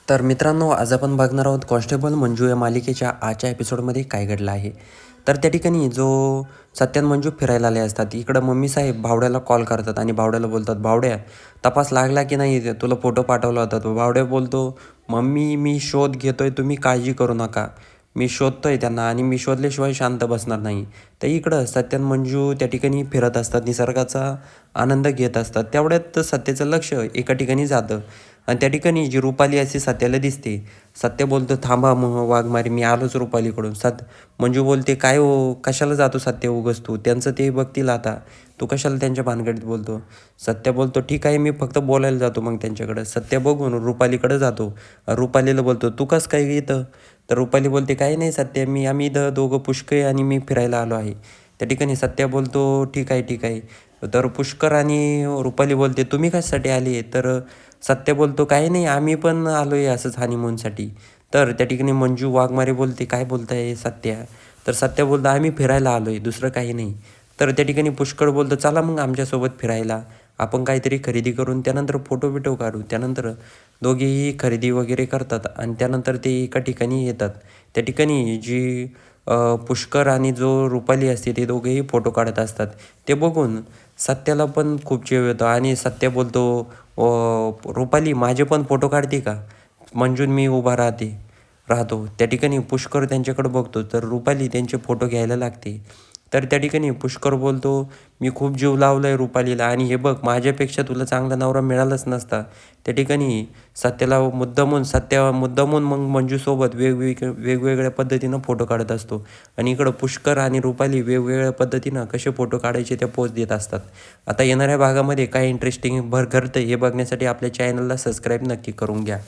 तर मित्रांनो, आज आपण बघणार आहोत कॉन्स्टेबल मंजू या मालिकेच्या आजच्या एपिसोडमध्ये काय घडलं आहे. तर त्या ठिकाणी जो सत्य आणि मंजू फिरायला आले असतात, इकडं मम्मी साहेब भावड्याला कॉल करतात आणि भावड्याला बोलतात, भावड्या तपास लागला की नाही, तुला फोटो पाठवला होता. तो भावड्या बोलतो, मम्मी मी शोध घेतोय, तुम्ही काळजी करू नका. मी शोधतोय त्यांना आणि मी शोधल्याशिवाय शांत बसणार नाही. तर इकडं सत्य आणि मंजू त्या ठिकाणी फिरत असतात, निसर्गाचा आनंद घेत असतात. तेवढ्यात सत्याचं लक्ष एका ठिकाणी जातं आणि त्या ठिकाणी जी रुपाली अशी सत्याला दिसते. सत्य बोलतो, थांबा वाघमारी, मी आलोच रुपालीकडून. मंजू बोलते, काय हो कशाला जातो सत्य उगस तू, त्यांचं ते बघतील आता, तू कशाला त्यांच्या भानगडीत बोलतो. सत्य बोलतो, ठीक आहे मी फक्त बोलायला जातो मग त्यांच्याकडं. सत्य बघून रुपालीकडे जातो. रुपालीला बोलतो, तू कसं काय इथं. तर रुपाली बोलते, काही नाही सत्य, आम्ही इथं दोघं पुष्कळ आणि मी फिरायला आलो आहे. त्या ठिकाणी सत्य बोलतो, ठीक आहे ठीक आहे. तर पुष्कर आणि रुपाली बोलते, तुम्ही कशासाठी आले. तर सत्य बोलतो, काही नाही आम्ही पण आलो आहे असंच हनीमूनसाठी. तर त्या ठिकाणी मंजू वाघमारे बोलते, काय बोलताय सत्या. तर सत्य बोलतो, आम्ही फिरायला आलो आहे, दुसरं काही नाही. तर त्या ठिकाणी पुष्कळ बोलतो, चला मग आमच्यासोबत फिरायला, आपण काहीतरी खरेदी करून त्यानंतर फोटो बिटो काढू. त्यानंतर दोघेही खरेदी वगैरे करतात आणि त्यानंतर ते एका ठिकाणी येतात. त्या ठिकाणी जी पुष्कर आणि जो रुपाली असते ते दोघेही फोटो काढत असतात. ते बघून सत्याला पण खूप चीव येतो आणि सत्य बोलतो, रुपाली माझे पण फोटो काढते का. मंजून मी उभा राहतो. त्या ठिकाणी पुष्कर त्यांच्याकडे बघतो, तर रुपाली त्यांचे फोटो घ्यायला लागते. तर त्या ठिकाणी पुष्कर बोलतो, मी खूप जीव लावला आहे रुपालीला आणि हे बघ माझ्यापेक्षा तुला चांगला नवरा मिळालाच नसता. त्या ठिकाणी सत्य मुद्दामून मग मंजूसोबत वेगवेगळ्या पद्धतीनं फोटो काढत असतो आणि इकडं पुष्कर आणि रुपाली वेगवेगळ्या पद्धतीनं कसे फोटो काढायचे त्या पोज देत असतात. आता येणाऱ्या भागामध्ये काय इंटरेस्टिंग घडतं हे बघण्यासाठी आपल्या चॅनलला सबस्क्राईब नक्की करून घ्या.